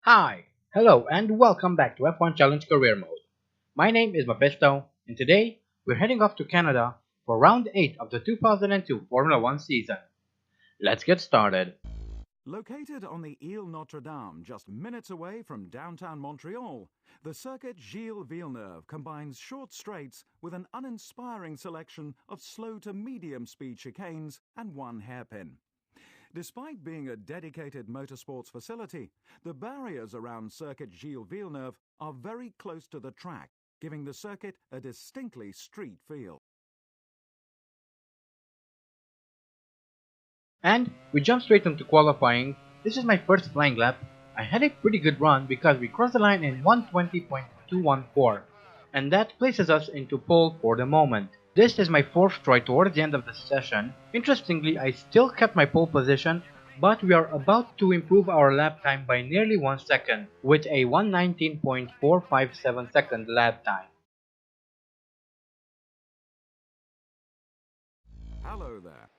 Hi, hello, and welcome back to F1 Challenge Career Mode. My name is Mephisto, and today we're heading off to Canada for round 8 of the 2002 Formula 1 season. Let's get started. Located on the Ile Notre Dame, just minutes away from downtown Montreal, the circuit Gilles Villeneuve combines short straights with an uninspiring selection of slow to medium speed chicanes and one hairpin. Despite being a dedicated motorsports facility, the barriers around circuit Gilles Villeneuve are very close to the track, giving the circuit a distinctly street feel. And we jump straight into qualifying. This is my first flying lap. I had a pretty good run because we crossed the line in 120.214, and that places us into pole for the moment. This is my fourth try towards the end of the session. Interestingly, I still kept my pole position, but we are about to improve our lap time by nearly 1 second, with a 119.457 second lap time. Hello there.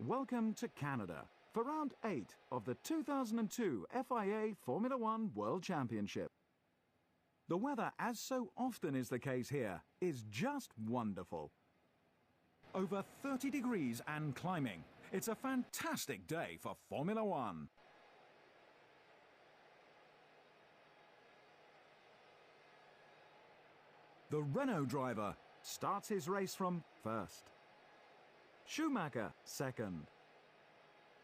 Welcome to Canada for round 8 of the 2002 FIA Formula 1 World Championship. The weather, as so often is the case here, is just wonderful. Over 30 degrees and climbing. It's a fantastic day for Formula 1. The Renault driver starts his race from first. Schumacher second.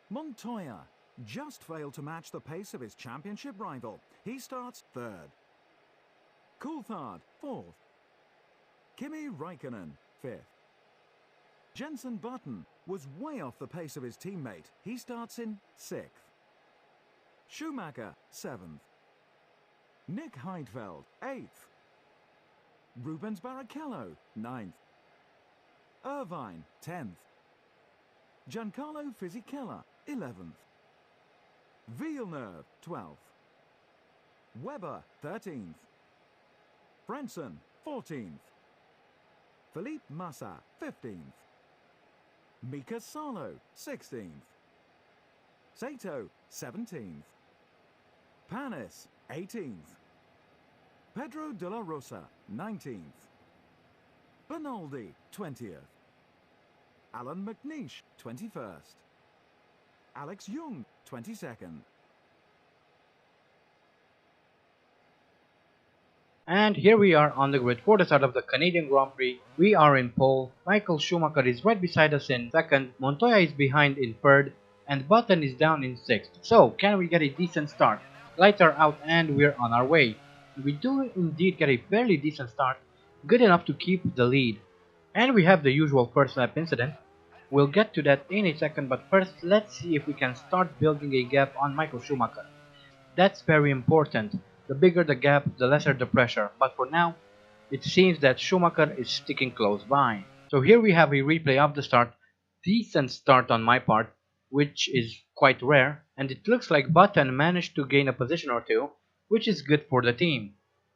Montoya just failed to match the pace of his championship rival. He starts third. Coulthard fourth. Kimi Raikkonen fifth. Jenson Button was way off the pace of his teammate. He starts in sixth. Schumacher seventh. Nick Heidfeld eighth. Rubens Barrichello ninth. Irvine 10th. Giancarlo Fisichella 11th. Villeneuve 12th. Webber 13th. Frentzen 14th. Felipe Massa 15th. Mika Salo 16th. Sato 17th. Panis 18th. Pedro de la Rosa 19th. Bernaldi 20th. Alan McNeish 21st. Alex Young 22nd. And here we are on the grid for the start of the Canadian Grand Prix. We are in pole, Michael Schumacher is right beside us in second, Montoya is behind in third, and Button is down in sixth. So, can we get a decent start? Lights are out and we're on our way. We do indeed get a fairly decent start, good enough to keep the lead. And we have the usual first lap incident. We'll get to that in a second, but first let's see if we can start building a gap on Michael Schumacher. That's very important. The bigger the gap, the lesser the pressure, but for now, it seems that Schumacher is sticking close by. So here we have a replay of the start, decent start on my part, which is quite rare, and it looks like Button managed to gain a position or two, which is good for the team.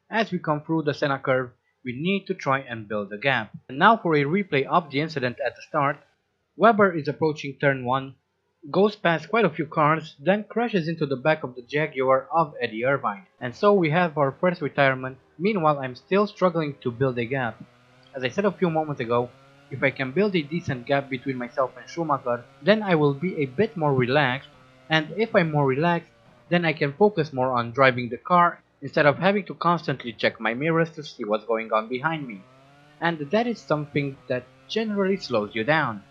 As we come through the Senna curve, we need to try and build a gap. And now for a replay of the incident at the start. Webber is approaching turn 1, goes past quite a few cars, then crashes into the back of the Jaguar of Eddie Irvine. And so we have our first retirement. Meanwhile, I'm still struggling to build a gap. As I said a few moments ago, if I can build a decent gap between myself and Schumacher, then I will be a bit more relaxed, and if I'm more relaxed, then I can focus more on driving the car instead of having to constantly check my mirrors to see what's going on behind me. And that is something that generally slows you down.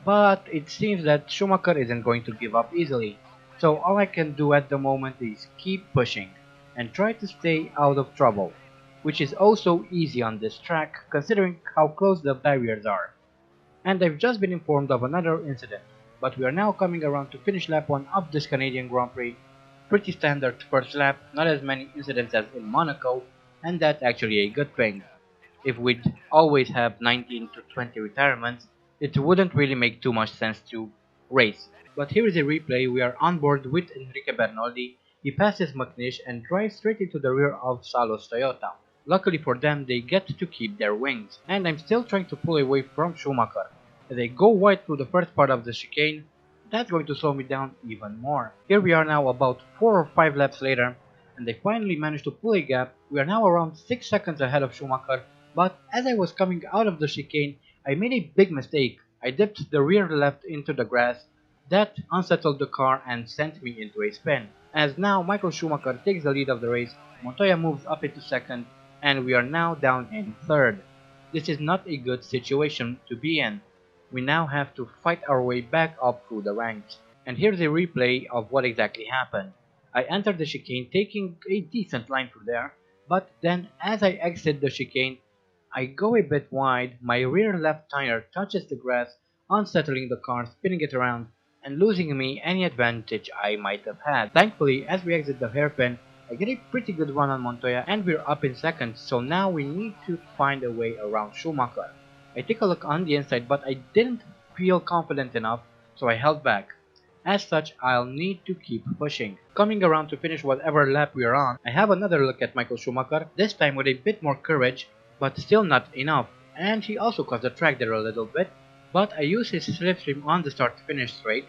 But it seems that Schumacher isn't going to give up easily, so all I can do at the moment is keep pushing and try to stay out of trouble, which is also easy on this track considering how close the barriers are. And I've just been informed of another incident, but we are now coming around to finish lap 1 of this Canadian Grand Prix. Pretty standard first lap, not as many incidents as in Monaco, and that's actually a good thing. If we'd always have 19 to 20 retirements, it wouldn't really make too much sense to race. But here is a replay. We are on board with Enrique Bernaldi. He passes McNish and drives straight into the rear of Salos Toyota. Luckily for them, they get to keep their wings, and I'm still trying to pull away from Schumacher. As I go wide through the first part of the chicane, that's going to slow me down even more. Here we are now about 4 or 5 laps later, and I finally managed to pull a gap. We are now around 6 seconds ahead of Schumacher, but as I was coming out of the chicane, I made a big mistake. I dipped the rear left into the grass. That unsettled the car and sent me into a spin. As now Michael Schumacher takes the lead of the race, Montoya moves up into second, and we are now down in third. This is not a good situation to be in. We now have to fight our way back up through the ranks. And here's a replay of what exactly happened. I entered the chicane taking a decent line through there, but then as I exit the chicane, I go a bit wide, my rear left tire touches the grass, unsettling the car, spinning it around, and losing me any advantage I might have had. Thankfully, as we exit the hairpin, I get a pretty good run on Montoya and we're up in second, so now we need to find a way around Schumacher. I take a look on the inside, but I didn't feel confident enough, so I held back. As such, I'll need to keep pushing. Coming around to finish whatever lap we are on, I have another look at Michael Schumacher, this time with a bit more courage, but still not enough, and he also caused the track there a little bit, but I use his slipstream on the start-finish straight.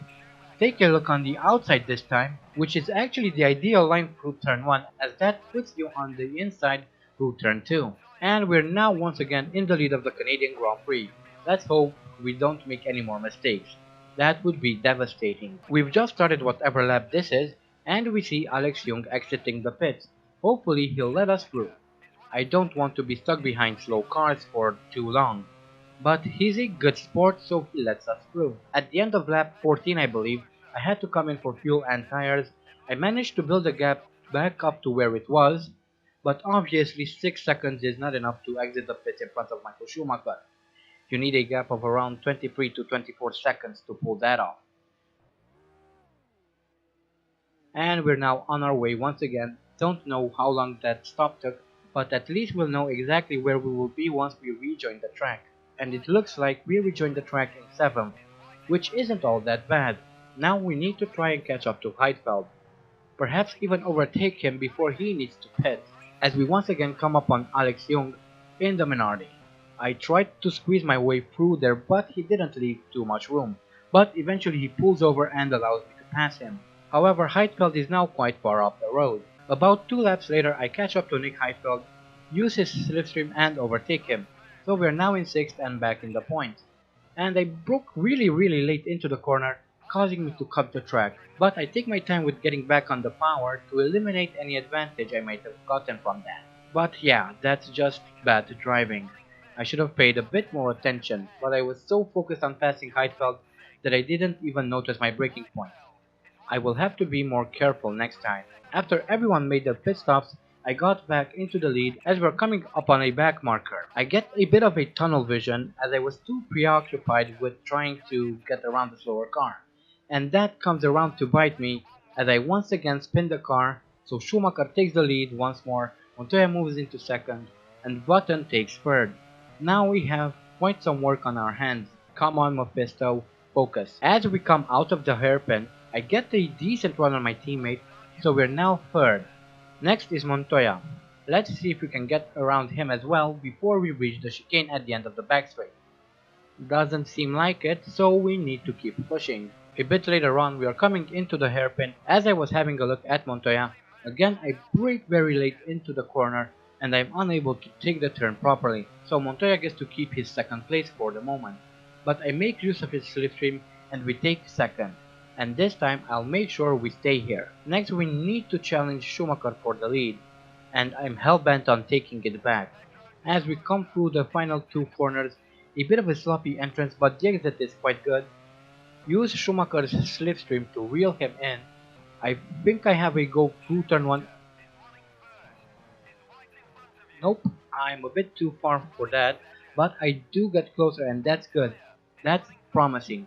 Take a look on the outside this time, which is actually the ideal line through turn 1 as that puts you on the inside through turn 2. And we're now once again in the lead of the Canadian Grand Prix. Let's hope we don't make any more mistakes. That would be devastating. We've just started whatever lap this is, and we see Alex Yoong exiting the pits. Hopefully he'll let us through. I don't want to be stuck behind slow cars for too long. But he's a good sport, so he lets us through. At the end of lap 14 I believe, I had to come in for fuel and tires. I managed to build a gap back up to where it was, but obviously 6 seconds is not enough to exit the pits in front of Michael Schumacher. You need a gap of around 23 to 24 seconds to pull that off. And we're now on our way once again. Don't know how long that stop took, but at least we'll know exactly where we will be once we rejoin the track. And it looks like we rejoined the track in 7th, which isn't all that bad. Now we need to try and catch up to Heidfeld. Perhaps even overtake him before he needs to pit, as we once again come upon Alex Yoong in the minority. I tried to squeeze my way through there, but he didn't leave too much room. But eventually he pulls over and allows me to pass him. However, Heidfeld is now quite far off the road. About 2 laps later, I catch up to Nick Heidfeld, use his slipstream and overtake him. So we're now in 6th and back in the points. And I broke really late into the corner, causing me to cut the track. But I take my time with getting back on the power to eliminate any advantage I might have gotten from that. But yeah, that's just bad driving. I should have paid a bit more attention, but I was so focused on passing Heidfeld that I didn't even notice my braking point. I will have to be more careful next time. After everyone made their pit stops, I got back into the lead as we're coming up on a back marker. I get a bit of a tunnel vision as I was too preoccupied with trying to get around the slower car. And that comes around to bite me as I once again spin the car, so Schumacher takes the lead once more, Montoya moves into 2nd, and Button takes 3rd. Now we have quite some work on our hands. Come on Mephisto, focus. As we come out of the hairpin, I get a decent run on my teammate, so we're now 3rd. Next is Montoya. Let's see if we can get around him as well before we reach the chicane at the end of the back straight. Doesn't seem like it, so we need to keep pushing. A bit later on, we are coming into the hairpin. As I was having a look at Montoya, again I brake very late into the corner and I'm unable to take the turn properly, so Montoya gets to keep his 2nd place for the moment. But I make use of his slipstream and we take 2nd. And this time I'll make sure we stay here. Next we need to challenge Schumacher for the lead, and I'm hell-bent on taking it back. As we come through the final 2 corners, a bit of a sloppy entrance but the exit is quite good. Use Schumacher's slipstream to reel him in. I think I have a go through turn 1. Nope, I'm a bit too far for that, but I do get closer and that's good. That's promising.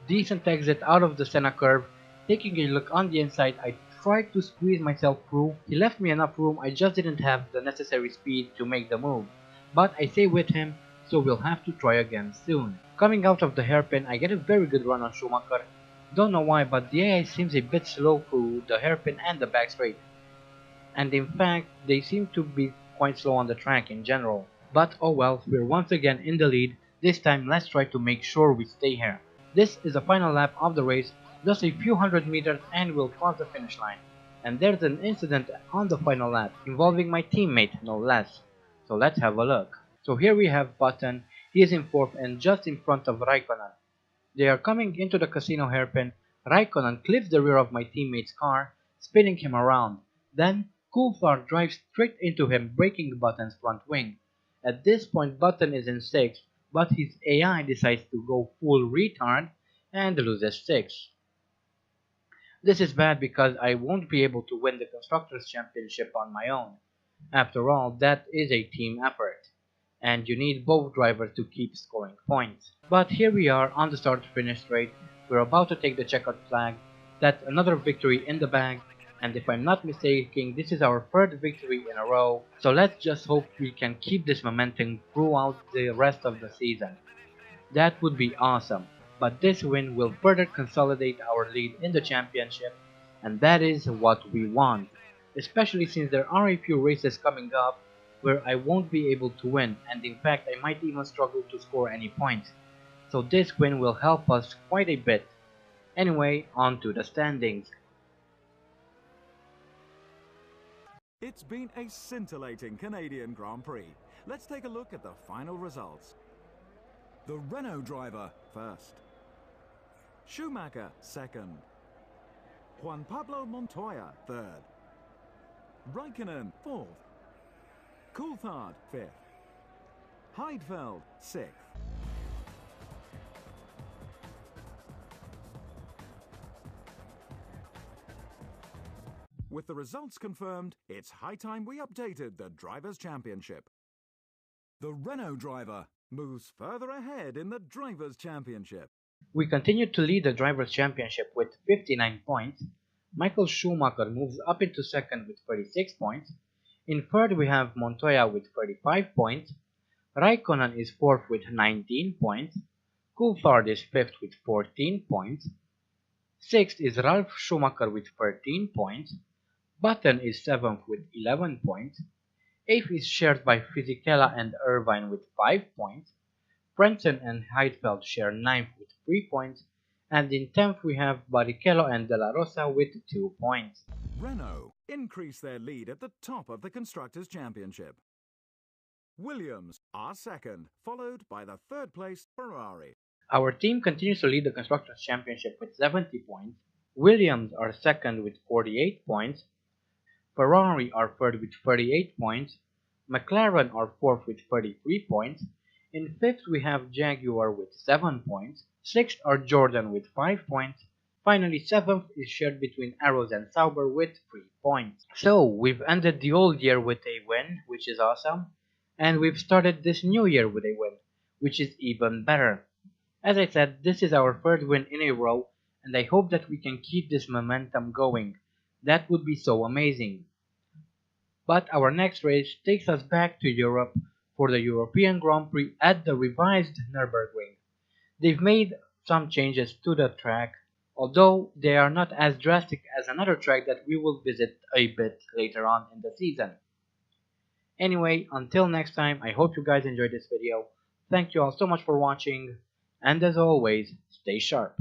Decent exit out of the Senna curve. Taking a look on the inside, I tried to squeeze myself through. He left me enough room, I just didn't have the necessary speed to make the move. But I stay with him, so we'll have to try again soon. Coming out of the hairpin, I get a very good run on Schumacher. Don't know why, but the AI seems a bit slow through the hairpin and the back straight. And in fact, they seem to be quite slow on the track in general. But oh well, we're once again in the lead. This time let's try to make sure we stay here. This is the final lap of the race, Just a few hundred meters and we'll cross the finish line. And there's an incident on the final lap involving my teammate, no less. So let's have a look. So here we have Button. He is in 4th and just in front of Raikkonen. They are coming into the casino hairpin. Raikkonen clips the rear of my teammate's car, spinning him around. Then Coulthard drives straight into him, breaking Button's front wing. At this point Button is in 6th, but his AI decides to go full retard and loses 6th. This is bad because I won't be able to win the Constructors' Championship on my own. After all, that is a team effort, and you need both drivers to keep scoring points. But here we are on the start-finish straight. We're about to take the checkered flag. That's another victory in the bag, and if I'm not mistaken, this is our 3rd victory in a row. So let's just hope we can keep this momentum throughout the rest of the season. That would be awesome, but this win will further consolidate our lead in the championship, and that is what we want, especially since there are a few races coming up where I won't be able to win, and in fact I might even struggle to score any points, so this win will help us quite a bit. Anyway, on to the standings. It's been a scintillating Canadian Grand Prix. Let's take a look at the final results. The Renault driver first. Schumacher second. Juan Pablo Montoya third. Raikkonen fourth. Coulthard fifth. Heidfeld sixth. With the results confirmed, it's high time we updated the Drivers' Championship. The Renault driver moves further ahead in the Drivers' Championship. We continue to lead the Drivers' Championship with 59 points. Michael Schumacher moves up into 2nd with 36 points. In 3rd we have Montoya with 35 points. Raikkonen is 4th with 19 points. Coulthard is 5th with 14 points. 6th is Ralf Schumacher with 13 points. Button is 7th with 11 points. 8th is shared by Fisichella and Irvine with 5 points. Frentzen and Heidfeld share 9th with 3 points. And in 10th we have Barrichello and De La Rosa with 2 points. Renault increase their lead at the top of the Constructors' Championship. Williams are second, followed by the 3rd place Ferrari. Our team continues to lead the Constructors' Championship with 70 points. Williams are 2nd with 48 points. Ferrari are 3rd with 38 points. McLaren are 4th with 33 points. In 5th we have Jaguar with 7 points. 6th are Jordan with 5 points. Finally 7th is shared between Arrows and Sauber with 3 points. So we've ended the old year with a win, which is awesome. And we've started this new year with a win, which is even better. As I said, this is our 3rd win in a row, and I hope that we can keep this momentum going. That would be so amazing. But our next race takes us back to Europe for the European Grand Prix at the revised Nürburgring. They've made some changes to the track, although they are not as drastic as another track that we will visit a bit later on in the season. Anyway, until next time, I hope you guys enjoyed this video. Thank you all so much for watching, and as always, stay sharp.